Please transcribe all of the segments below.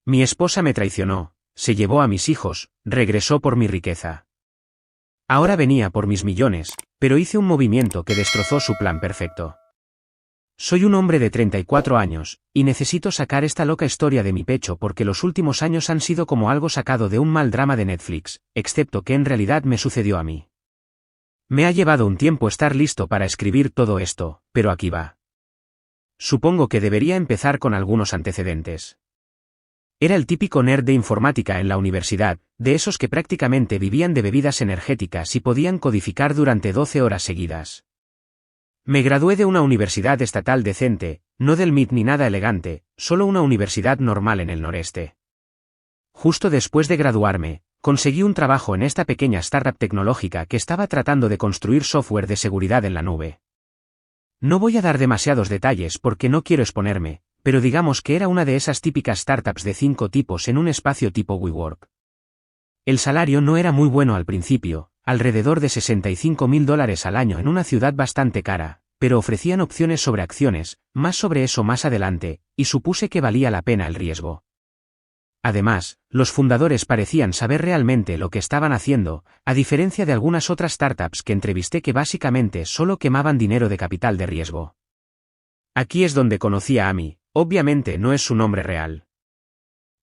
Mi esposa me traicionó, se llevó a mis hijos, regresó por mi riqueza. Ahora venía por mis millones, pero hice un movimiento que destrozó su plan perfecto. Soy un hombre de 34 años, y necesito sacar esta loca historia de mi pecho porque los últimos años han sido como algo sacado de un mal drama de Netflix, excepto que en realidad me sucedió a mí. Me ha llevado un tiempo estar listo para escribir todo esto, pero aquí va. Supongo que debería empezar con algunos antecedentes. Era el típico nerd de informática en la universidad, de esos que prácticamente vivían de bebidas energéticas y podían codificar durante 12 horas seguidas. Me gradué de una universidad estatal decente, no del MIT ni nada elegante, solo una universidad normal en el noreste. Justo después de graduarme, conseguí un trabajo en esta pequeña startup tecnológica que estaba tratando de construir software de seguridad en la nube. No voy a dar demasiados detalles porque no quiero exponerme, pero digamos que era una de esas típicas startups de 5 tipos en un espacio tipo WeWork. El salario no era muy bueno al principio, alrededor de $65.000 al año en una ciudad bastante cara, pero ofrecían opciones sobre acciones, más sobre eso más adelante, y supuse que valía la pena el riesgo. Además, los fundadores parecían saber realmente lo que estaban haciendo, a diferencia de algunas otras startups que entrevisté que básicamente solo quemaban dinero de capital de riesgo. Aquí es donde conocí a Amy, obviamente no es su nombre real.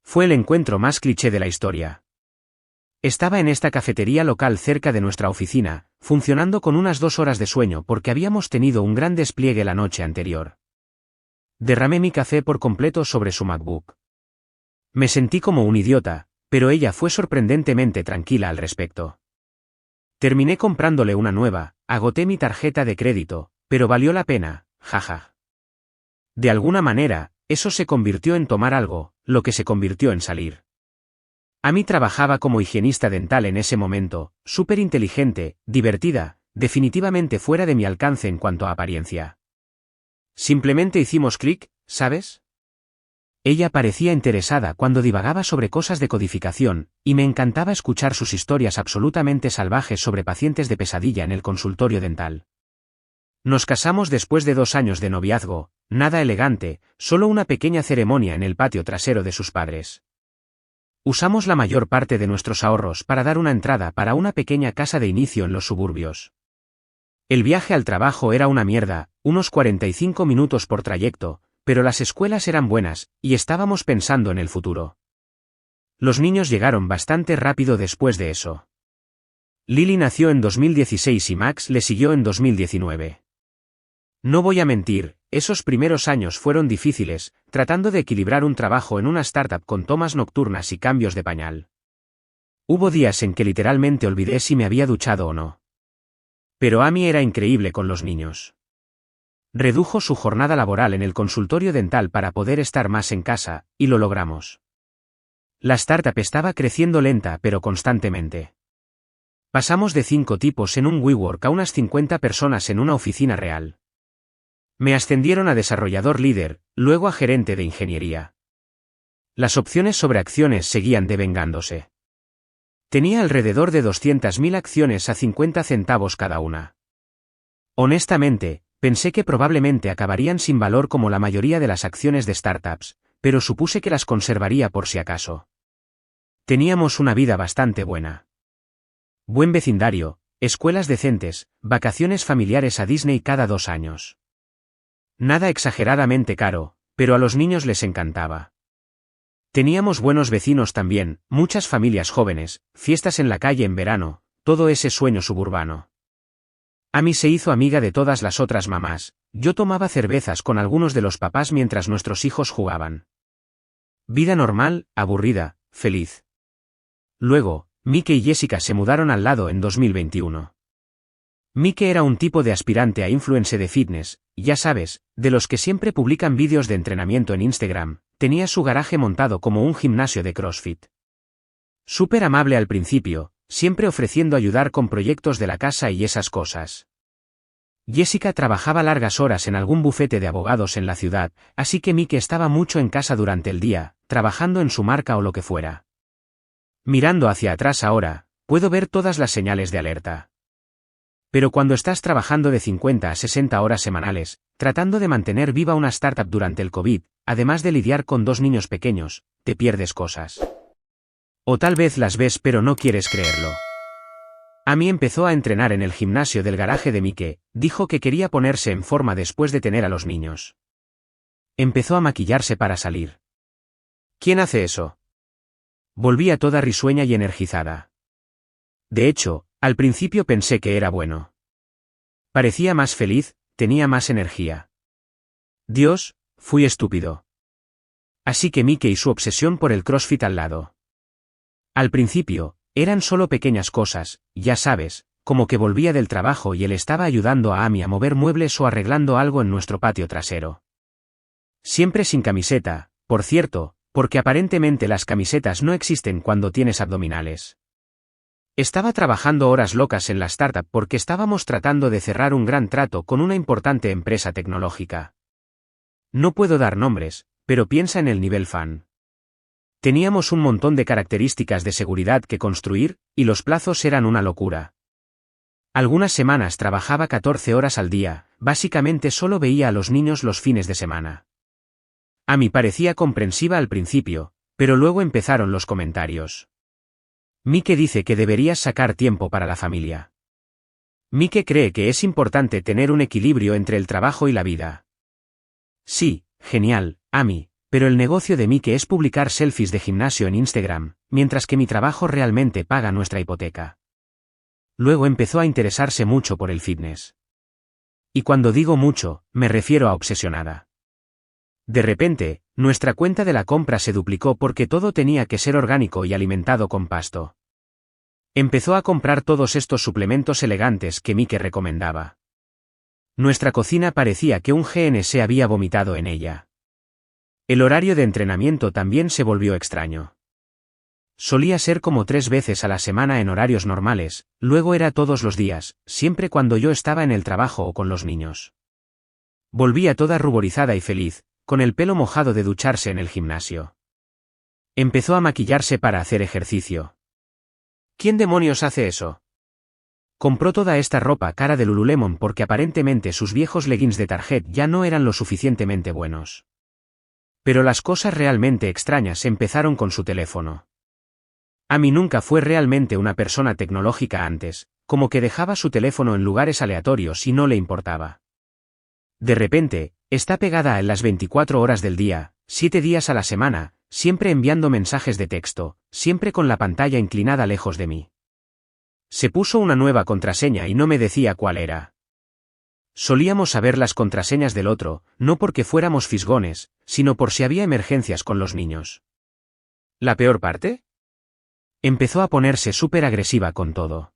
Fue el encuentro más cliché de la historia. Estaba en esta cafetería local cerca de nuestra oficina, funcionando con unas 2 horas de sueño porque habíamos tenido un gran despliegue la noche anterior. Derramé mi café por completo sobre su MacBook. Me sentí como un idiota, pero ella fue sorprendentemente tranquila al respecto. Terminé comprándole una nueva, agoté mi tarjeta de crédito, pero valió la pena, jaja. De alguna manera, eso se convirtió en tomar algo, lo que se convirtió en salir. Amy trabajaba como higienista dental en ese momento, súper inteligente, divertida, definitivamente fuera de mi alcance en cuanto a apariencia. Simplemente hicimos clic, ¿sabes? Ella parecía interesada cuando divagaba sobre cosas de codificación, y me encantaba escuchar sus historias absolutamente salvajes sobre pacientes de pesadilla en el consultorio dental. Nos casamos después de 2 años de noviazgo, nada elegante, solo una pequeña ceremonia en el patio trasero de sus padres. Usamos la mayor parte de nuestros ahorros para dar una entrada para una pequeña casa de inicio en los suburbios. El viaje al trabajo era una mierda, unos 45 minutos por trayecto, pero las escuelas eran buenas, y estábamos pensando en el futuro. Los niños llegaron bastante rápido después de eso. Lily nació en 2016 y Max le siguió en 2019. No voy a mentir, esos primeros años fueron difíciles, tratando de equilibrar un trabajo en una startup con tomas nocturnas y cambios de pañal. Hubo días en que literalmente olvidé si me había duchado o no. Pero Amy era increíble con los niños. Redujo su jornada laboral en el consultorio dental para poder estar más en casa, y lo logramos. La startup estaba creciendo lenta pero constantemente. Pasamos de 5 tipos en un WeWork a unas 50 personas en una oficina real. Me ascendieron a desarrollador líder, luego a gerente de ingeniería. Las opciones sobre acciones seguían devengándose. Tenía alrededor de 200.000 acciones a 50 centavos cada una. Honestamente, pensé que probablemente acabarían sin valor como la mayoría de las acciones de startups, pero supuse que las conservaría por si acaso. Teníamos una vida bastante buena. Buen vecindario, escuelas decentes, vacaciones familiares a Disney cada 2 años. Nada exageradamente caro, pero a los niños les encantaba. Teníamos buenos vecinos también, muchas familias jóvenes, fiestas en la calle en verano, todo ese sueño suburbano. Amy se hizo amiga de todas las otras mamás, yo tomaba cervezas con algunos de los papás mientras nuestros hijos jugaban. Vida normal, aburrida, feliz. Luego, Mike y Jessica se mudaron al lado en 2021. Mike era un tipo de aspirante a influencer de fitness, ya sabes, de los que siempre publican vídeos de entrenamiento en Instagram, tenía su garaje montado como un gimnasio de CrossFit. Súper amable al principio, siempre ofreciendo ayudar con proyectos de la casa y esas cosas. Jessica trabajaba largas horas en algún bufete de abogados en la ciudad, así que Mike estaba mucho en casa durante el día, trabajando en su marca o lo que fuera. Mirando hacia atrás ahora, puedo ver todas las señales de alerta. Pero cuando estás trabajando de 50 a 60 horas semanales, tratando de mantener viva una startup durante el COVID, además de lidiar con 2 niños pequeños, te pierdes cosas. O tal vez las ves pero no quieres creerlo. Amy empezó a entrenar en el gimnasio del garaje de Mike, dijo que quería ponerse en forma después de tener a los niños. Empezó a maquillarse para salir. ¿Quién hace eso? Volvía toda risueña y energizada. De hecho, al principio pensé que era bueno. Parecía más feliz, tenía más energía. Dios, fui estúpido. Así que Mike y su obsesión por el CrossFit al lado. Al principio, eran solo pequeñas cosas, ya sabes, como que volvía del trabajo y él estaba ayudando a Amy a mover muebles o arreglando algo en nuestro patio trasero. Siempre sin camiseta, por cierto, porque aparentemente las camisetas no existen cuando tienes abdominales. Estaba trabajando horas locas en la startup porque estábamos tratando de cerrar un gran trato con una importante empresa tecnológica. No puedo dar nombres, pero piensa en el nivel fan. Teníamos un montón de características de seguridad que construir, y los plazos eran una locura. Algunas semanas trabajaba 14 horas al día, básicamente solo veía a los niños los fines de semana. A mí parecía comprensiva al principio, pero luego empezaron los comentarios. Mike dice que deberías sacar tiempo para la familia. Mike cree que es importante tener un equilibrio entre el trabajo y la vida. Sí, genial, Amy, pero el negocio de Mike es publicar selfies de gimnasio en Instagram, mientras que mi trabajo realmente paga nuestra hipoteca. Luego empezó a interesarse mucho por el fitness. Y cuando digo mucho, me refiero a obsesionada. De repente, nuestra cuenta de la compra se duplicó porque todo tenía que ser orgánico y alimentado con pasto. Empezó a comprar todos estos suplementos elegantes que Mike recomendaba. Nuestra cocina parecía que un GNS había vomitado en ella. El horario de entrenamiento también se volvió extraño. Solía ser como 3 veces a la semana en horarios normales, luego era todos los días, siempre cuando yo estaba en el trabajo o con los niños. Volvía toda ruborizada y feliz, con el pelo mojado de ducharse en el gimnasio. Empezó a maquillarse para hacer ejercicio. ¿Quién demonios hace eso? Compró toda esta ropa cara de Lululemon porque aparentemente sus viejos leggings de Target ya no eran lo suficientemente buenos. Pero las cosas realmente extrañas empezaron con su teléfono. Amy nunca fue realmente una persona tecnológica antes, como que dejaba su teléfono en lugares aleatorios y no le importaba. De repente, está pegada a él las 24 horas del día, 7 días a la semana, siempre enviando mensajes de texto, siempre con la pantalla inclinada lejos de mí. Se puso una nueva contraseña y no me decía cuál era. Solíamos saber las contraseñas del otro, no porque fuéramos fisgones, sino por si había emergencias con los niños. ¿La peor parte? Empezó a ponerse súper agresiva con todo.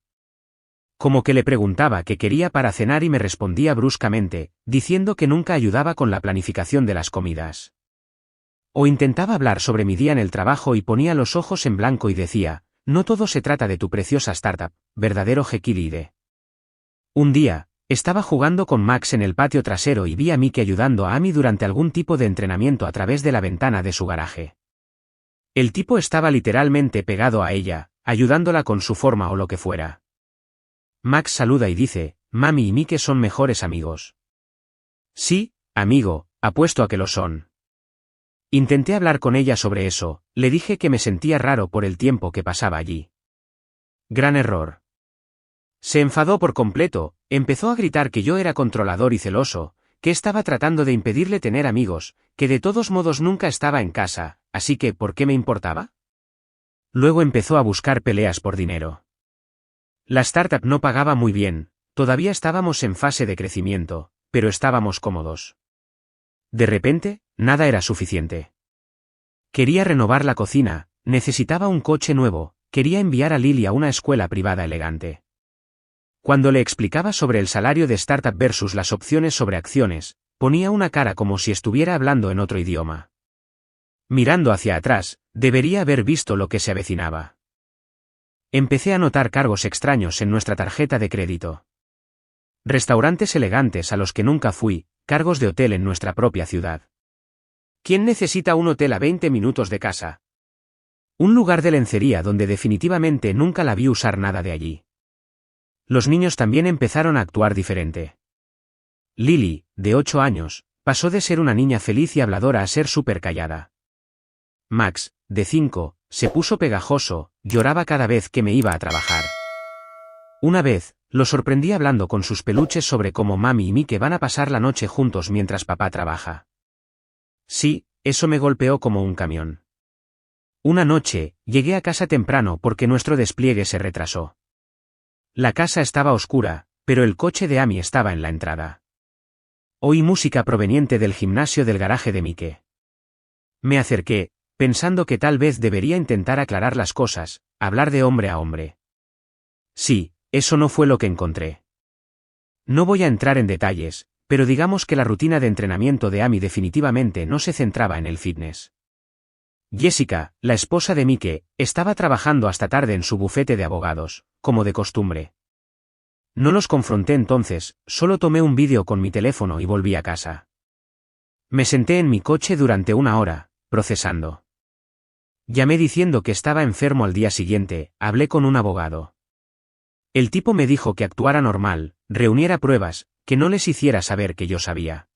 Como que le preguntaba qué quería para cenar y me respondía bruscamente, diciendo que nunca ayudaba con la planificación de las comidas. O intentaba hablar sobre mi día en el trabajo y ponía los ojos en blanco y decía, no todo se trata de tu preciosa startup, verdadero Jekyll y Hyde. Un día, estaba jugando con Max en el patio trasero y vi a Mike ayudando a Amy durante algún tipo de entrenamiento a través de la ventana de su garaje. El tipo estaba literalmente pegado a ella, ayudándola con su forma o lo que fuera. Max saluda y dice, Mami y Mike son mejores amigos. Sí, amigo, apuesto a que lo son. Intenté hablar con ella sobre eso, le dije que me sentía raro por el tiempo que pasaba allí. Gran error. Se enfadó por completo, empezó a gritar que yo era controlador y celoso, que estaba tratando de impedirle tener amigos, que de todos modos nunca estaba en casa, así que ¿por qué me importaba? Luego empezó a buscar peleas por dinero. La startup no pagaba muy bien, todavía estábamos en fase de crecimiento, pero estábamos cómodos. De repente, nada era suficiente. Quería renovar la cocina, necesitaba un coche nuevo, quería enviar a Lily a una escuela privada elegante. Cuando le explicaba sobre el salario de startup versus las opciones sobre acciones, ponía una cara como si estuviera hablando en otro idioma. Mirando hacia atrás, debería haber visto lo que se avecinaba. Empecé a notar cargos extraños en nuestra tarjeta de crédito. Restaurantes elegantes a los que nunca fui, cargos de hotel en nuestra propia ciudad. ¿Quién necesita un hotel a 20 minutos de casa? Un lugar de lencería donde definitivamente nunca la vi usar nada de allí. Los niños también empezaron a actuar diferente. Lily, de 8 años, pasó de ser una niña feliz y habladora a ser súper callada. Max, de 5, se puso pegajoso, lloraba cada vez que me iba a trabajar. Una vez, lo sorprendí hablando con sus peluches sobre cómo mami y Mike van a pasar la noche juntos mientras papá trabaja. Sí, eso me golpeó como un camión. Una noche, llegué a casa temprano porque nuestro despliegue se retrasó. La casa estaba oscura, pero el coche de Amy estaba en la entrada. Oí música proveniente del gimnasio del garaje de Mike. Me acerqué, pensando que tal vez debería intentar aclarar las cosas, hablar de hombre a hombre. Sí, eso no fue lo que encontré. No voy a entrar en detalles, pero digamos que la rutina de entrenamiento de Amy definitivamente no se centraba en el fitness. Jessica, la esposa de Mike, estaba trabajando hasta tarde en su bufete de abogados, como de costumbre. No los confronté entonces, solo tomé un vídeo con mi teléfono y volví a casa. Me senté en mi coche durante 1 hora, procesando. Llamé diciendo que estaba enfermo al día siguiente, hablé con un abogado. El tipo me dijo que actuara normal, reuniera pruebas, que no les hiciera saber que yo sabía.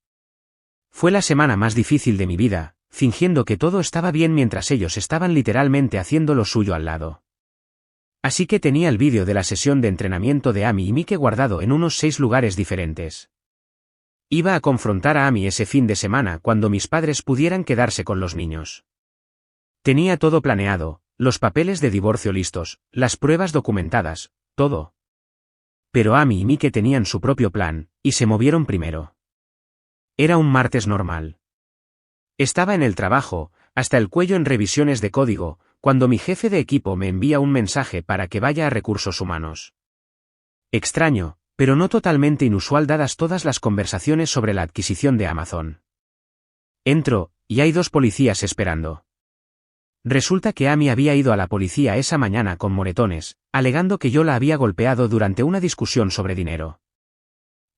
Fue la semana más difícil de mi vida, fingiendo que todo estaba bien mientras ellos estaban literalmente haciendo lo suyo al lado. Así que tenía el vídeo de la sesión de entrenamiento de Amy y Mike guardado en unos 6 lugares diferentes. Iba a confrontar a Amy ese fin de semana cuando mis padres pudieran quedarse con los niños. Tenía todo planeado, los papeles de divorcio listos, las pruebas documentadas, todo. Pero Amy y Mike tenían su propio plan, y se movieron primero. Era un martes normal. Estaba en el trabajo, hasta el cuello en revisiones de código, cuando mi jefe de equipo me envía un mensaje para que vaya a recursos humanos. Extraño, pero no totalmente inusual dadas todas las conversaciones sobre la adquisición de Amazon. Entro, y hay 2 policías esperando. Resulta que Amy había ido a la policía esa mañana con moretones, alegando que yo la había golpeado durante una discusión sobre dinero.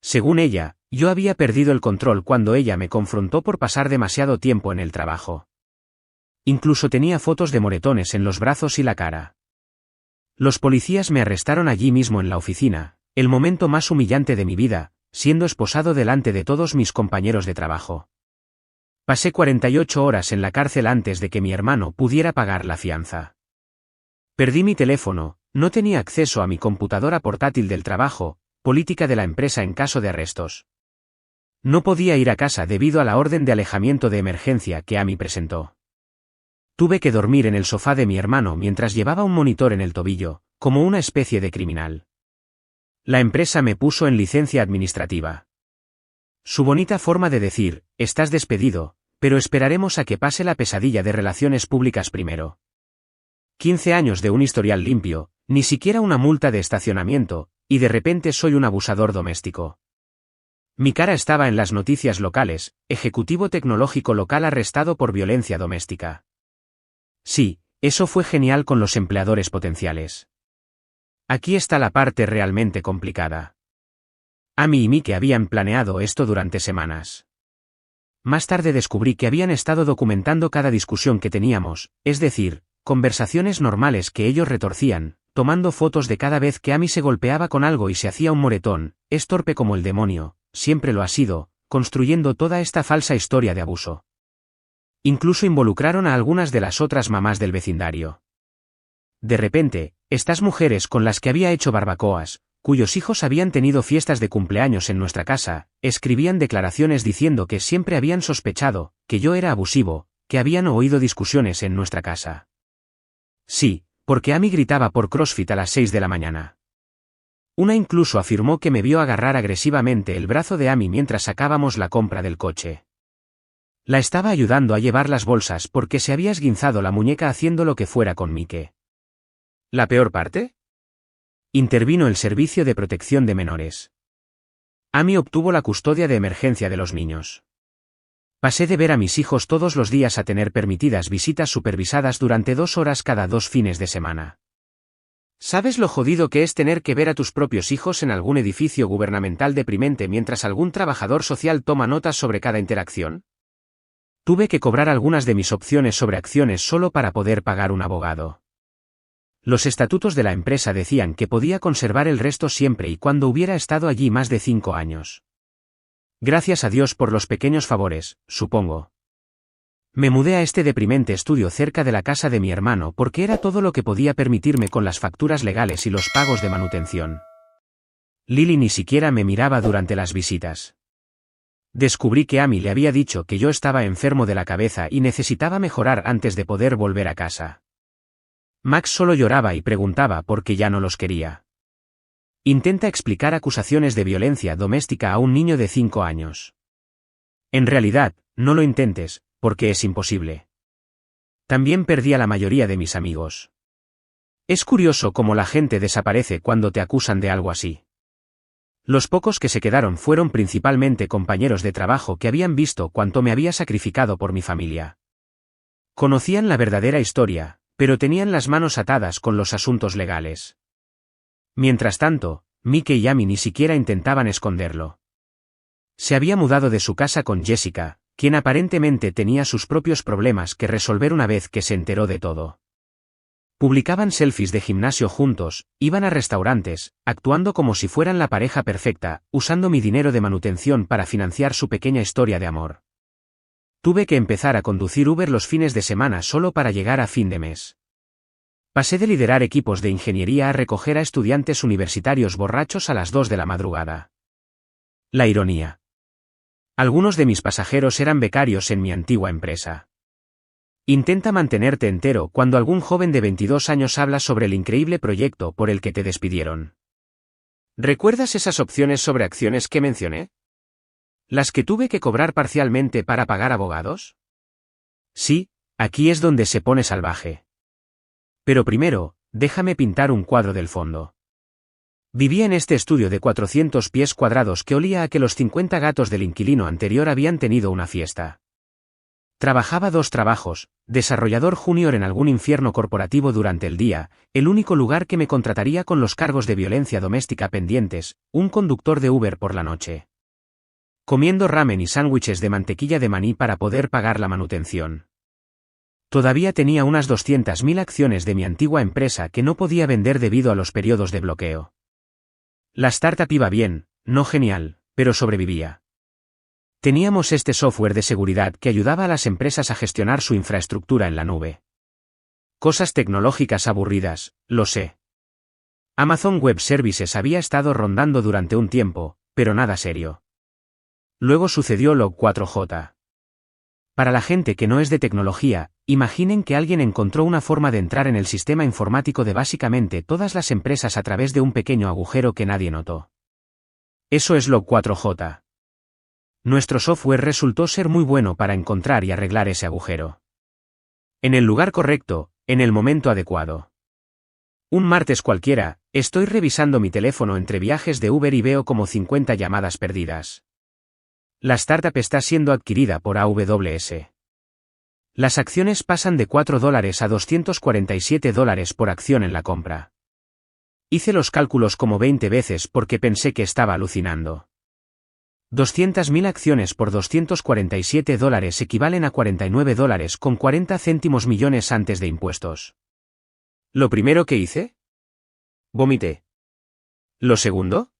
Según ella, yo había perdido el control cuando ella me confrontó por pasar demasiado tiempo en el trabajo. Incluso tenía fotos de moretones en los brazos y la cara. Los policías me arrestaron allí mismo en la oficina, el momento más humillante de mi vida, siendo esposado delante de todos mis compañeros de trabajo. Pasé 48 horas en la cárcel antes de que mi hermano pudiera pagar la fianza. Perdí mi teléfono, no tenía acceso a mi computadora portátil del trabajo, política de la empresa en caso de arrestos. No podía ir a casa debido a la orden de alejamiento de emergencia que Amy presentó. Tuve que dormir en el sofá de mi hermano mientras llevaba un monitor en el tobillo, como una especie de criminal. La empresa me puso en licencia administrativa. Su bonita forma de decir, estás despedido, pero esperaremos a que pase la pesadilla de relaciones públicas primero. 15 años de un historial limpio, ni siquiera una multa de estacionamiento, y de repente soy un abusador doméstico. Mi cara estaba en las noticias locales, ejecutivo tecnológico local arrestado por violencia doméstica. Sí, eso fue genial con los empleadores potenciales. Aquí está la parte realmente complicada. Amy y Mike habían planeado esto durante semanas. Más tarde descubrí que habían estado documentando cada discusión que teníamos, es decir, conversaciones normales que ellos retorcían, tomando fotos de cada vez que Amy se golpeaba con algo y se hacía un moretón, es torpe como el demonio, siempre lo ha sido, construyendo toda esta falsa historia de abuso. Incluso involucraron a algunas de las otras mamás del vecindario. De repente, estas mujeres con las que había hecho barbacoas, cuyos hijos habían tenido fiestas de cumpleaños en nuestra casa, escribían declaraciones diciendo que siempre habían sospechado, que yo era abusivo, que habían oído discusiones en nuestra casa. Sí, porque Amy gritaba por CrossFit a las 6 de la mañana. Una incluso afirmó que me vio agarrar agresivamente el brazo de Amy mientras sacábamos la compra del coche. La estaba ayudando a llevar las bolsas porque se había esguinzado la muñeca haciendo lo que fuera con Mike. ¿La peor parte? Intervino el Servicio de Protección de Menores. Amy obtuvo la custodia de emergencia de los niños. Pasé de ver a mis hijos todos los días a tener permitidas visitas supervisadas durante 2 horas cada 2 fines de semana. ¿Sabes lo jodido que es tener que ver a tus propios hijos en algún edificio gubernamental deprimente mientras algún trabajador social toma notas sobre cada interacción? Tuve que cobrar algunas de mis opciones sobre acciones solo para poder pagar un abogado. Los estatutos de la empresa decían que podía conservar el resto siempre y cuando hubiera estado allí más de 5 años. Gracias a Dios por los pequeños favores, supongo. Me mudé a este deprimente estudio cerca de la casa de mi hermano porque era todo lo que podía permitirme con las facturas legales y los pagos de manutención. Lily ni siquiera me miraba durante las visitas. Descubrí que Amy le había dicho que yo estaba enfermo de la cabeza y necesitaba mejorar antes de poder volver a casa. Max solo lloraba y preguntaba por qué ya no los quería. Intenta explicar acusaciones de violencia doméstica a un niño de 5 años. En realidad, no lo intentes, porque es imposible. También perdí a la mayoría de mis amigos. Es curioso cómo la gente desaparece cuando te acusan de algo así. Los pocos que se quedaron fueron principalmente compañeros de trabajo que habían visto cuánto me había sacrificado por mi familia. Conocían la verdadera historia, pero tenían las manos atadas con los asuntos legales. Mientras tanto, Mike y Amy ni siquiera intentaban esconderlo. Se había mudado de su casa con Jessica, quien aparentemente tenía sus propios problemas que resolver una vez que se enteró de todo. Publicaban selfies de gimnasio juntos, iban a restaurantes, actuando como si fueran la pareja perfecta, usando mi dinero de manutención para financiar su pequeña historia de amor. Tuve que empezar a conducir Uber los fines de semana solo para llegar a fin de mes. Pasé de liderar equipos de ingeniería a recoger a estudiantes universitarios borrachos a las 2 de la madrugada. La ironía. Algunos de mis pasajeros eran becarios en mi antigua empresa. Intenta mantenerte entero cuando algún joven de 22 años habla sobre el increíble proyecto por el que te despidieron. ¿Recuerdas esas opciones sobre acciones que mencioné? ¿Las que tuve que cobrar parcialmente para pagar abogados? Sí, aquí es donde se pone salvaje. Pero primero, déjame pintar un cuadro del fondo. Vivía en este estudio de 400 pies cuadrados que olía a que los 50 gatos del inquilino anterior habían tenido una fiesta. Trabajaba 2 trabajos, desarrollador junior en algún infierno corporativo durante el día, el único lugar que me contrataría con los cargos de violencia doméstica pendientes, un conductor de Uber por la noche. Comiendo ramen y sándwiches de mantequilla de maní para poder pagar la manutención. Todavía tenía unas 200.000 acciones de mi antigua empresa que no podía vender debido a los periodos de bloqueo. La startup iba bien, no genial, pero sobrevivía. Teníamos este software de seguridad que ayudaba a las empresas a gestionar su infraestructura en la nube. Cosas tecnológicas aburridas, lo sé. Amazon Web Services había estado rondando durante un tiempo, pero nada serio. Luego sucedió Log4j. Para la gente que no es de tecnología, imaginen que alguien encontró una forma de entrar en el sistema informático de básicamente todas las empresas a través de un pequeño agujero que nadie notó. Eso es Log4j. Nuestro software resultó ser muy bueno para encontrar y arreglar ese agujero. En el lugar correcto, en el momento adecuado. Un martes cualquiera, estoy revisando mi teléfono entre viajes de Uber y veo como 50 llamadas perdidas. La startup está siendo adquirida por AWS. Las acciones pasan de $4 a $247 por acción en la compra. Hice los cálculos como 20 veces porque pensé que estaba alucinando. 200.000 acciones por $247 equivalen a $49,40 millones antes de impuestos. ¿Lo primero que hice? Vomité. ¿Lo segundo?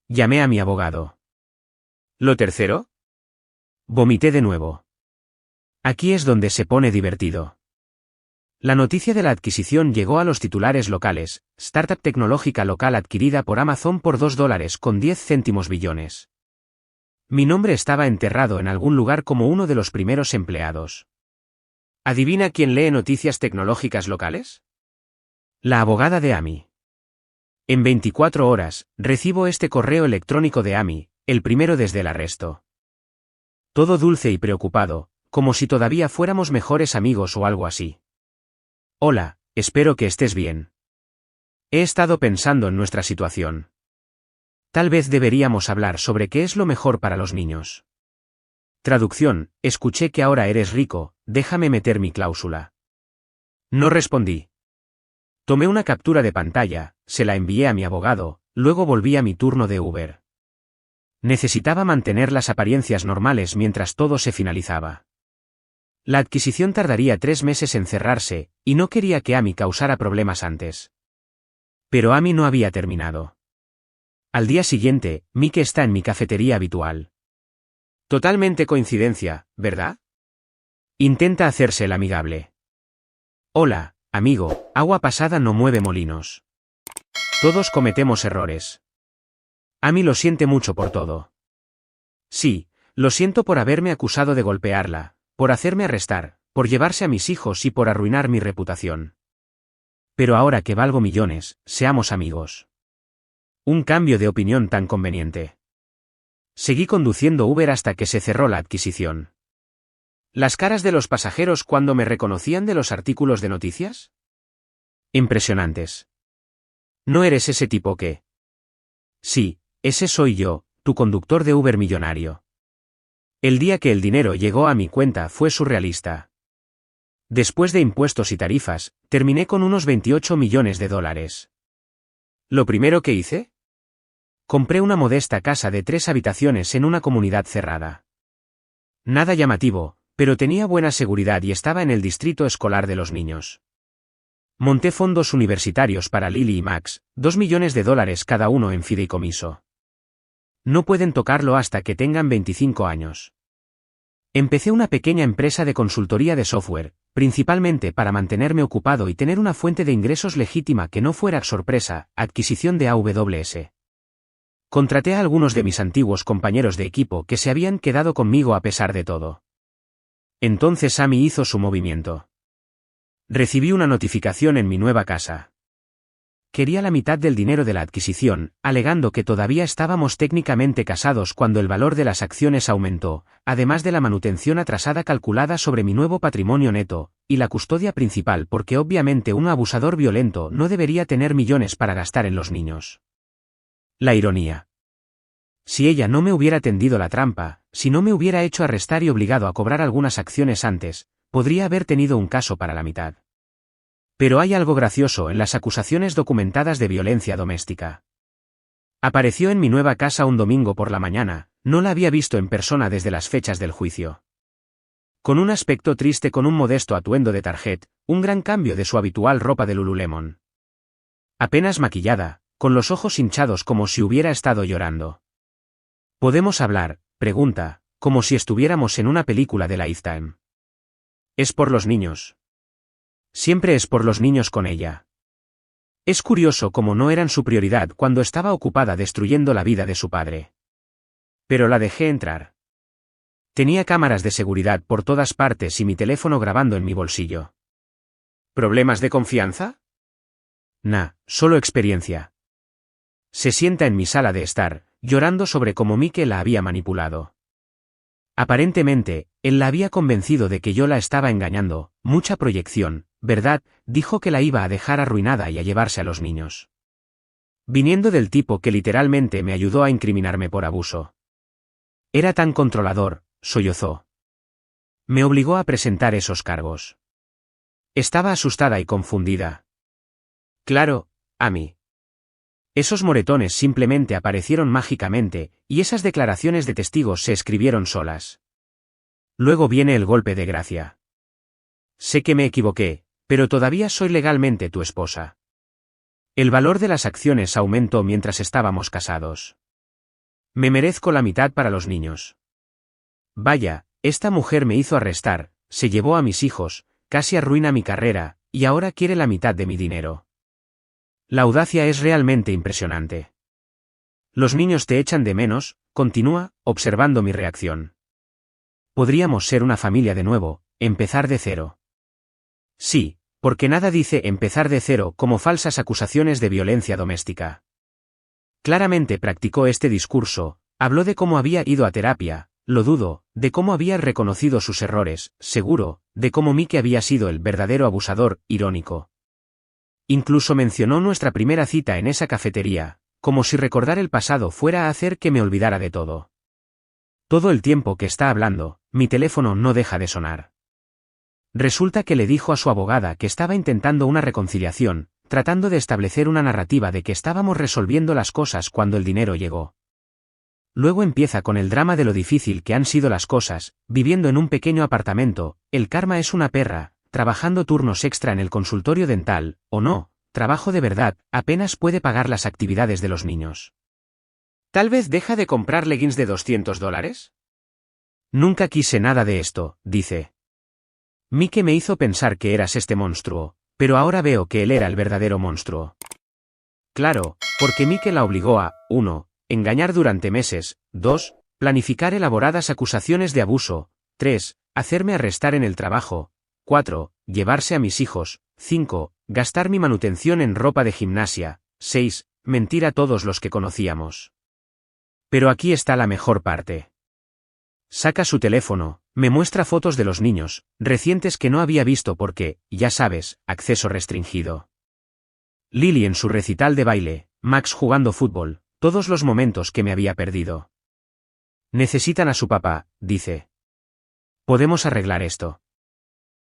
Llamé a mi abogado. ¿Lo tercero? Vomité de nuevo. Aquí es donde se pone divertido. La noticia de la adquisición llegó a los titulares locales, startup tecnológica local adquirida por Amazon por $2,10 billones. Mi nombre estaba enterrado en algún lugar como uno de los primeros empleados. ¿Adivina quién lee noticias tecnológicas locales? La abogada de Amy. En 24 horas, recibo este correo electrónico de Amy, el primero desde el arresto. Todo dulce y preocupado, como si todavía fuéramos mejores amigos o algo así. Hola, espero que estés bien. He estado pensando en nuestra situación. Tal vez deberíamos hablar sobre qué es lo mejor para los niños. Traducción, escuché que ahora eres rico, déjame meter mi cláusula. No respondí. Tomé una captura de pantalla, se la envié a mi abogado, luego volví a mi turno de Uber. Necesitaba mantener las apariencias normales mientras todo se finalizaba. La adquisición tardaría 3 meses en cerrarse, y no quería que Amy causara problemas antes. Pero Amy no había terminado. Al día siguiente, Mike está en mi cafetería habitual. Totalmente coincidencia, ¿verdad? Intenta hacerse el amigable. Hola, amigo, agua pasada no mueve molinos. Todos cometemos errores. Amy lo siente mucho por todo. Sí, lo siento por haberme acusado de golpearla, por hacerme arrestar, por llevarse a mis hijos y por arruinar mi reputación. Pero ahora que valgo millones, seamos amigos. Un cambio de opinión tan conveniente. Seguí conduciendo Uber hasta que se cerró la adquisición. ¿Las caras de los pasajeros cuando me reconocían de los artículos de noticias? Impresionantes. ¿No eres ese tipo que? Sí, ese soy yo, tu conductor de Uber millonario. El día que el dinero llegó a mi cuenta fue surrealista. Después de impuestos y tarifas, terminé con unos 28 millones de dólares. ¿Lo primero que hice? Compré una modesta casa de 3 habitaciones en una comunidad cerrada. Nada llamativo, pero tenía buena seguridad y estaba en el distrito escolar de los niños. Monté fondos universitarios para Lily y Max, 2 millones de dólares cada uno en fideicomiso. No pueden tocarlo hasta que tengan 25 años. Empecé una pequeña empresa de consultoría de software, principalmente para mantenerme ocupado y tener una fuente de ingresos legítima que no fuera sorpresa, adquisición de AWS. Contraté a algunos de mis antiguos compañeros de equipo que se habían quedado conmigo a pesar de todo. Entonces Amy hizo su movimiento. Recibí una notificación en mi nueva casa. Quería la mitad del dinero de la adquisición, alegando que todavía estábamos técnicamente casados cuando el valor de las acciones aumentó, además de la manutención atrasada calculada sobre mi nuevo patrimonio neto, y la custodia principal porque obviamente un abusador violento no debería tener millones para gastar en los niños. La ironía. Si ella no me hubiera tendido la trampa, si no me hubiera hecho arrestar y obligado a cobrar algunas acciones antes, podría haber tenido un caso para la mitad. Pero hay algo gracioso en las acusaciones documentadas de violencia doméstica. Apareció en mi nueva casa un domingo por la mañana, no la había visto en persona desde las fechas del juicio. Con un aspecto triste con un modesto atuendo de target, un gran cambio de su habitual ropa de Lululemon. Apenas maquillada, con los ojos hinchados como si hubiera estado llorando. ¿Podemos hablar?, pregunta, como si estuviéramos en una película de Lifetime. Es por los niños. Siempre es por los niños con ella. Es curioso cómo no eran su prioridad cuando estaba ocupada destruyendo la vida de su padre. Pero la dejé entrar. Tenía cámaras de seguridad por todas partes y mi teléfono grabando en mi bolsillo. ¿Problemas de confianza? Nah, solo experiencia. Se sienta en mi sala de estar, llorando sobre cómo Mike la había manipulado. Aparentemente, él la había convencido de que yo la estaba engañando, mucha proyección, ¿verdad? Dijo que la iba a dejar arruinada y a llevarse a los niños. Viniendo del tipo que literalmente me ayudó a incriminarme por abuso. Era tan controlador, sollozó. Me obligó a presentar esos cargos. Estaba asustada y confundida. Claro, Amy. Esos moretones simplemente aparecieron mágicamente, y esas declaraciones de testigos se escribieron solas. Luego viene el golpe de gracia. Sé que me equivoqué, pero todavía soy legalmente tu esposa. El valor de las acciones aumentó mientras estábamos casados. Me merezco la mitad para los niños. Vaya, esta mujer me hizo arrestar, se llevó a mis hijos, casi arruina mi carrera, y ahora quiere la mitad de mi dinero. La audacia es realmente impresionante. Los niños te echan de menos, continúa, observando mi reacción. Podríamos ser una familia de nuevo, empezar de cero. Sí, porque nada dice empezar de cero como falsas acusaciones de violencia doméstica. Claramente practicó este discurso, habló de cómo había ido a terapia, lo dudo, de cómo había reconocido sus errores, seguro, de cómo Mike había sido el verdadero abusador, irónico. Incluso mencionó nuestra primera cita en esa cafetería, como si recordar el pasado fuera a hacer que me olvidara de todo. Todo el tiempo que está hablando, mi teléfono no deja de sonar. Resulta que le dijo a su abogada que estaba intentando una reconciliación, tratando de establecer una narrativa de que estábamos resolviendo las cosas cuando el dinero llegó. Luego empieza con el drama de lo difícil que han sido las cosas, viviendo en un pequeño apartamento, el karma es una perra, trabajando turnos extra en el consultorio dental, o no, trabajo de verdad, apenas puede pagar las actividades de los niños. ¿Tal vez deja de comprar leggings de $200? Nunca quise nada de esto, dice. Mike me hizo pensar que eras este monstruo, pero ahora veo que él era el verdadero monstruo. Claro, porque Mike la obligó a 1. Engañar durante meses, 2. Planificar elaboradas acusaciones de abuso, 3. Hacerme arrestar en el trabajo, 4. Llevarse a mis hijos, 5. Gastar mi manutención en ropa de gimnasia, 6. Mentir a todos los que conocíamos. Pero aquí está la mejor parte. Saca su teléfono, me muestra fotos de los niños, recientes que no había visto porque, ya sabes, acceso restringido. Lily en su recital de baile, Max jugando fútbol, todos los momentos que me había perdido. Necesitan a su papá, dice. Podemos arreglar esto.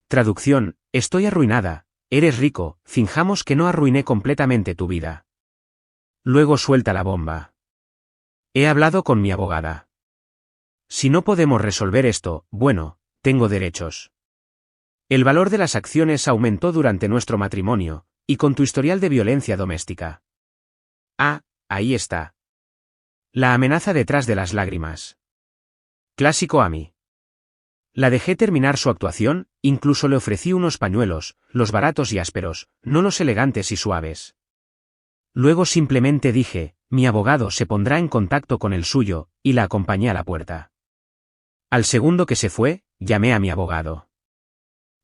Traducción, estoy arruinada, eres rico, finjamos que no arruiné completamente tu vida. Luego suelta la bomba. He hablado con mi abogada. Si no podemos resolver esto, bueno, tengo derechos. El valor de las acciones aumentó durante nuestro matrimonio, y con tu historial de violencia doméstica. Ah, ahí está. La amenaza detrás de las lágrimas. Clásico Amy. La dejé terminar su actuación, incluso le ofrecí unos pañuelos, los baratos y ásperos, no los elegantes y suaves. Luego simplemente dije, mi abogado se pondrá en contacto con el suyo, y la acompañé a la puerta. Al segundo que se fue, llamé a mi abogado.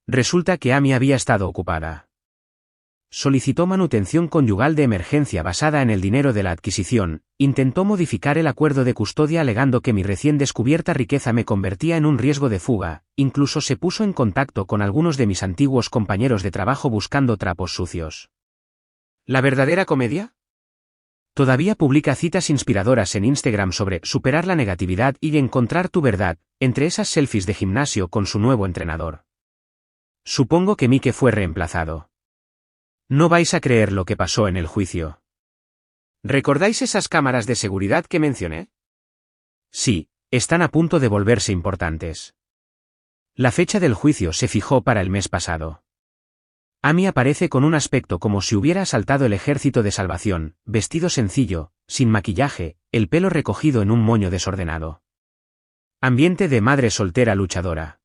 Resulta que Amy había estado ocupada. Solicitó manutención conyugal de emergencia basada en el dinero de la adquisición, intentó modificar el acuerdo de custodia alegando que mi recién descubierta riqueza me convertía en un riesgo de fuga, incluso se puso en contacto con algunos de mis antiguos compañeros de trabajo buscando trapos sucios. ¿La verdadera comedia? Todavía publica citas inspiradoras en Instagram sobre superar la negatividad y encontrar tu verdad, entre esas selfies de gimnasio con su nuevo entrenador. Supongo que Mike fue reemplazado. No vais a creer lo que pasó en el juicio. ¿Recordáis esas cámaras de seguridad que mencioné? Sí, están a punto de volverse importantes. La fecha del juicio se fijó para el mes pasado. Amy aparece con un aspecto como si hubiera asaltado el ejército de salvación, vestido sencillo, sin maquillaje, el pelo recogido en un moño desordenado. Ambiente de madre soltera luchadora.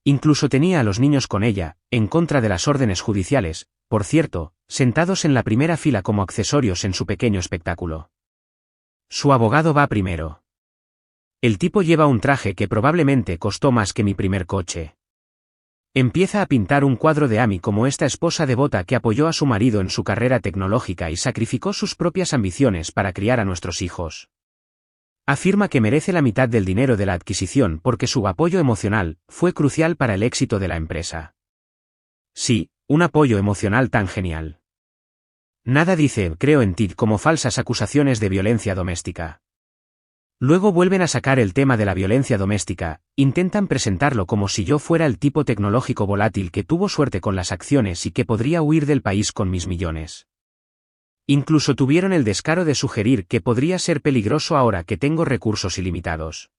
Incluso tenía a los niños con ella, en contra de las órdenes judiciales, por cierto, sentados en la primera fila como accesorios en su pequeño espectáculo. Su abogado va primero. El tipo lleva un traje que probablemente costó más que mi primer coche. Empieza a pintar un cuadro de Amy como esta esposa devota que apoyó a su marido en su carrera tecnológica y sacrificó sus propias ambiciones para criar a nuestros hijos. Afirma que merece la mitad del dinero de la adquisición porque su apoyo emocional fue crucial para el éxito de la empresa. Sí, un apoyo emocional tan genial. Nada dice creo en ti como falsas acusaciones de violencia doméstica. Luego vuelven a sacar el tema de la violencia doméstica, intentan presentarlo como si yo fuera el tipo tecnológico volátil que tuvo suerte con las acciones y que podría huir del país con mis millones. Incluso tuvieron el descaro de sugerir que podría ser peligroso ahora que tengo recursos ilimitados.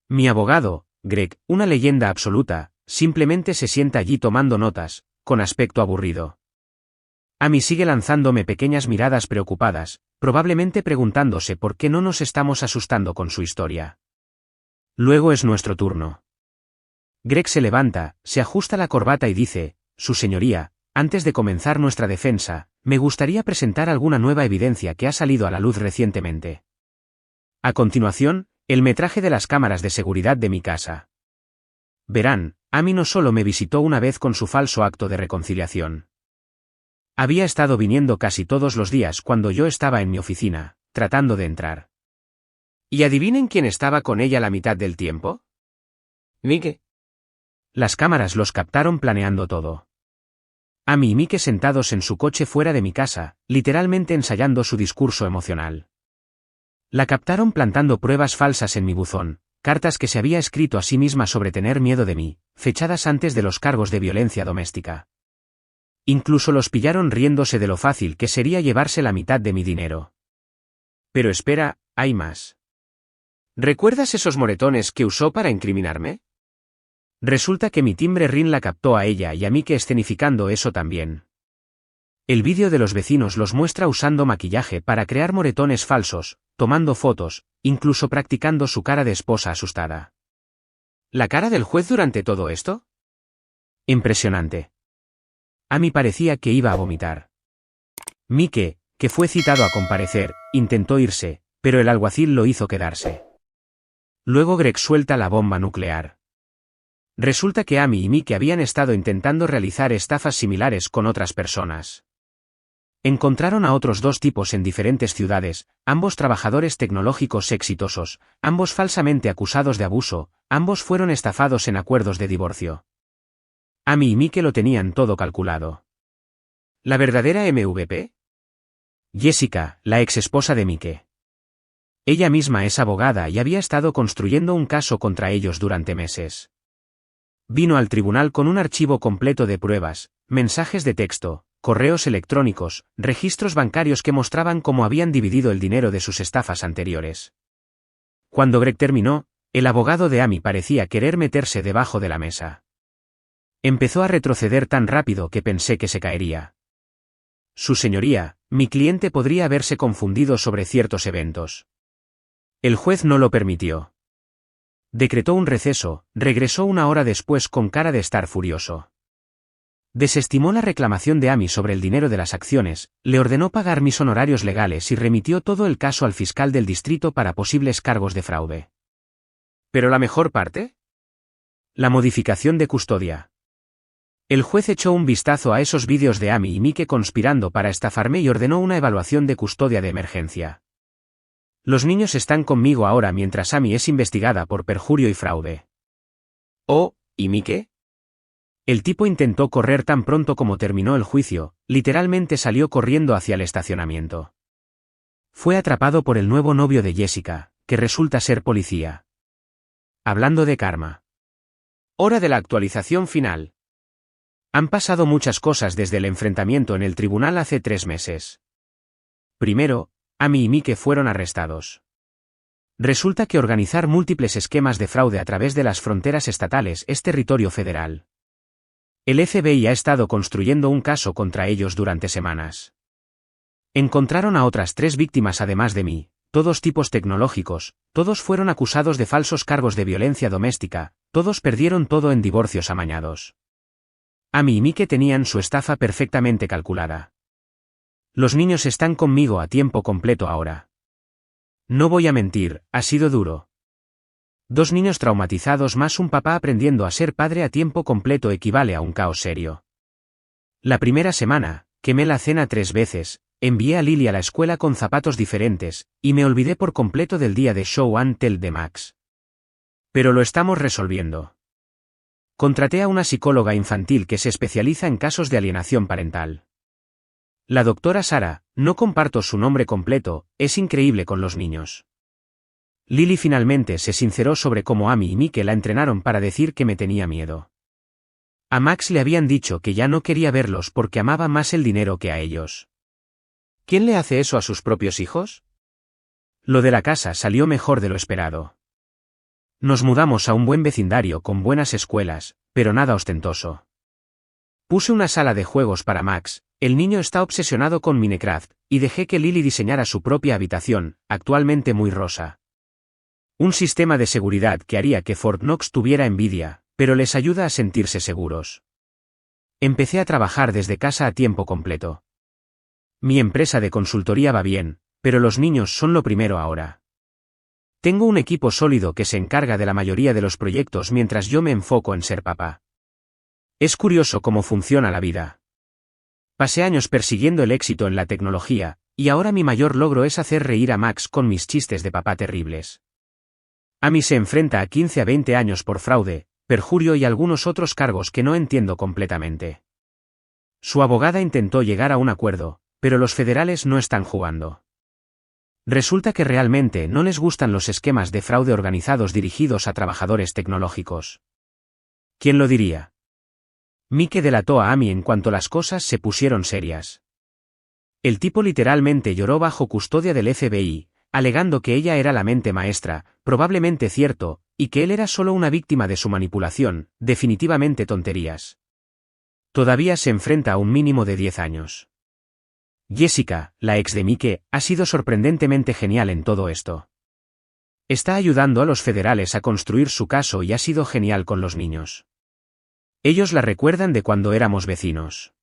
Mi abogado, Greg, una leyenda absoluta, simplemente se sienta allí tomando notas, con aspecto aburrido. Amy sigue lanzándome pequeñas miradas preocupadas, probablemente preguntándose por qué no nos estamos asustando con su historia. Luego es nuestro turno. Greg se levanta, se ajusta la corbata y dice, Su señoría, antes de comenzar nuestra defensa, me gustaría presentar alguna nueva evidencia que ha salido a la luz recientemente. A continuación, el metraje de las cámaras de seguridad de mi casa. Verán, Amy no solo me visitó una vez con su falso acto de reconciliación. Había estado viniendo casi todos los días cuando yo estaba en mi oficina, tratando de entrar. ¿Y adivinen quién estaba con ella la mitad del tiempo? Mike. Las cámaras los captaron planeando todo. Amy y Mike sentados en su coche fuera de mi casa, literalmente ensayando su discurso emocional. La captaron plantando pruebas falsas en mi buzón, cartas que se había escrito a sí misma sobre tener miedo de mí, fechadas antes de los cargos de violencia doméstica. Incluso los pillaron riéndose de lo fácil que sería llevarse la mitad de mi dinero. Pero espera, hay más. ¿Recuerdas esos moretones que usó para incriminarme? Resulta que mi timbre ring la captó a ella y a mí que escenificando eso también. El vídeo de los vecinos los muestra usando maquillaje para crear moretones falsos, tomando fotos, incluso practicando su cara de esposa asustada. ¿La cara del juez durante todo esto? Impresionante. Amy parecía que iba a vomitar. Mike, que fue citado a comparecer, intentó irse, pero el alguacil lo hizo quedarse. Luego Greg suelta la bomba nuclear. Resulta que Amy y Mike habían estado intentando realizar estafas similares con otras personas. Encontraron a otros dos tipos en diferentes ciudades, ambos trabajadores tecnológicos exitosos, ambos falsamente acusados de abuso, ambos fueron estafados en acuerdos de divorcio. Amy y Mike lo tenían todo calculado. ¿La verdadera MVP? Jessica, la exesposa de Mike. Ella misma es abogada y había estado construyendo un caso contra ellos durante meses. Vino al tribunal con un archivo completo de pruebas, mensajes de texto, correos electrónicos, registros bancarios que mostraban cómo habían dividido el dinero de sus estafas anteriores. Cuando Greg terminó, el abogado de Amy parecía querer meterse debajo de la mesa. Empezó a retroceder tan rápido que pensé que se caería. Su señoría, mi cliente podría haberse confundido sobre ciertos eventos. El juez no lo permitió. Decretó un receso, regresó una hora después con cara de estar furioso. Desestimó la reclamación de Amy sobre el dinero de las acciones, le ordenó pagar mis honorarios legales y remitió todo el caso al fiscal del distrito para posibles cargos de fraude. ¿Pero la mejor parte? La modificación de custodia. El juez echó un vistazo a esos vídeos de Amy y Mike conspirando para estafarme y ordenó una evaluación de custodia de emergencia. Los niños están conmigo ahora mientras Amy es investigada por perjurio y fraude. Oh, ¿y Mike? El tipo intentó correr tan pronto como terminó el juicio, literalmente salió corriendo hacia el estacionamiento. Fue atrapado por el nuevo novio de Jessica, que resulta ser policía. Hablando de karma. Hora de la actualización final. Han pasado muchas cosas desde el enfrentamiento en el tribunal hace 3 meses. Primero, Amy y Mike fueron arrestados. Resulta que organizar múltiples esquemas de fraude a través de las fronteras estatales es territorio federal. El FBI ha estado construyendo un caso contra ellos durante semanas. Encontraron a otras 3 víctimas además de mí, todos tipos tecnológicos, todos fueron acusados de falsos cargos de violencia doméstica, todos perdieron todo en divorcios amañados. Amy y Mike tenían su estafa perfectamente calculada. Los niños están conmigo a tiempo completo ahora. No voy a mentir, ha sido duro. 2 niños traumatizados más un papá aprendiendo a ser padre a tiempo completo equivale a un caos serio. La primera semana, quemé la cena 3 veces, envié a Lily a la escuela con zapatos diferentes, y me olvidé por completo del día de Show and Tell de Max. Pero lo estamos resolviendo. Contraté a una psicóloga infantil que se especializa en casos de alienación parental. La doctora Sara, no comparto su nombre completo, es increíble con los niños. Lily finalmente se sinceró sobre cómo Amy y Mike la entrenaron para decir que me tenía miedo. A Max le habían dicho que ya no quería verlos porque amaba más el dinero que a ellos. ¿Quién le hace eso a sus propios hijos? Lo de la casa salió mejor de lo esperado. Nos mudamos a un buen vecindario con buenas escuelas, pero nada ostentoso. Puse una sala de juegos para Max, el niño está obsesionado con Minecraft, y dejé que Lily diseñara su propia habitación, actualmente muy rosa. Un sistema de seguridad que haría que Fort Knox tuviera envidia, pero les ayuda a sentirse seguros. Empecé a trabajar desde casa a tiempo completo. Mi empresa de consultoría va bien, pero los niños son lo primero ahora. Tengo un equipo sólido que se encarga de la mayoría de los proyectos mientras yo me enfoco en ser papá. Es curioso cómo funciona la vida. Pasé años persiguiendo el éxito en la tecnología, y ahora mi mayor logro es hacer reír a Max con mis chistes de papá terribles. Amy se enfrenta a 15 a 20 años por fraude, perjurio y algunos otros cargos que no entiendo completamente. Su abogada intentó llegar a un acuerdo, pero los federales no están jugando. Resulta que realmente no les gustan los esquemas de fraude organizados dirigidos a trabajadores tecnológicos. ¿Quién lo diría? Mike delató a Amy en cuanto las cosas se pusieron serias. El tipo literalmente lloró bajo custodia del FBI, alegando que ella era la mente maestra, probablemente cierto, y que él era solo una víctima de su manipulación, definitivamente tonterías. Todavía se enfrenta a un mínimo de 10 años. Jessica, la ex de Mike, ha sido sorprendentemente genial en todo esto. Está ayudando a los federales a construir su caso y ha sido genial con los niños. Ellos la recuerdan de cuando éramos vecinos.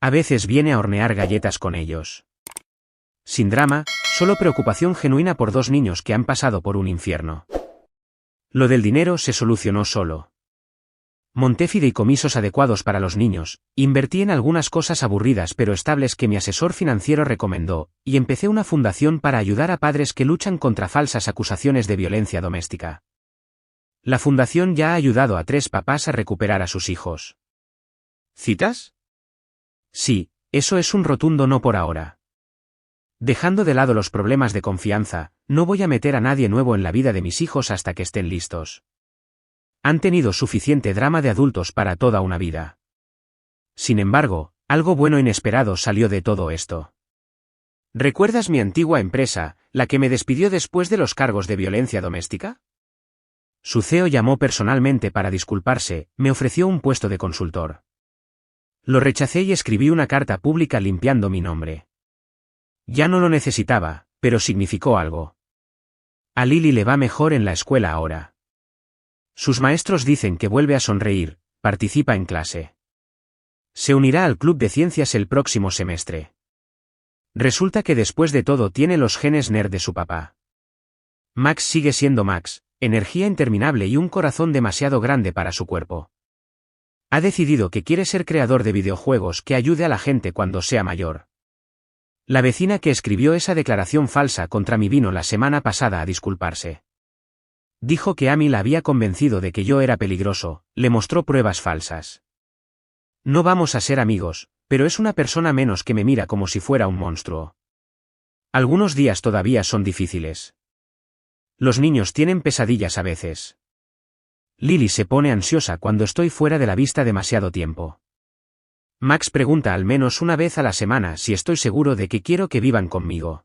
A veces viene a hornear galletas con ellos. Sin drama, solo preocupación genuina por dos niños que han pasado por un infierno. Lo del dinero se solucionó solo. Monté fideicomisos adecuados para los niños, invertí en algunas cosas aburridas pero estables que mi asesor financiero recomendó, y empecé una fundación para ayudar a padres que luchan contra falsas acusaciones de violencia doméstica. La fundación ya ha ayudado a 3 papás a recuperar a sus hijos. ¿Citas? Sí, eso es un rotundo no por ahora. Dejando de lado los problemas de confianza, no voy a meter a nadie nuevo en la vida de mis hijos hasta que estén listos. Han tenido suficiente drama de adultos para toda una vida. Sin embargo, algo bueno inesperado salió de todo esto. ¿Recuerdas mi antigua empresa, la que me despidió después de los cargos de violencia doméstica? Su CEO llamó personalmente para disculparse, me ofreció un puesto de consultor. Lo rechacé y escribí una carta pública limpiando mi nombre. Ya no lo necesitaba, pero significó algo. A Lily le va mejor en la escuela ahora. Sus maestros dicen que vuelve a sonreír, participa en clase. Se unirá al club de ciencias el próximo semestre. Resulta que después de todo tiene los genes nerd de su papá. Max sigue siendo Max, energía interminable y un corazón demasiado grande para su cuerpo. Ha decidido que quiere ser creador de videojuegos que ayude a la gente cuando sea mayor. La vecina que escribió esa declaración falsa contra mí vino la semana pasada a disculparse. Dijo que Amy la había convencido de que yo era peligroso, le mostró pruebas falsas. No vamos a ser amigos, pero es una persona menos que me mira como si fuera un monstruo. Algunos días todavía son difíciles. Los niños tienen pesadillas a veces. Lily se pone ansiosa cuando estoy fuera de la vista demasiado tiempo. Max pregunta al menos una vez a la semana si estoy seguro de que quiero que vivan conmigo.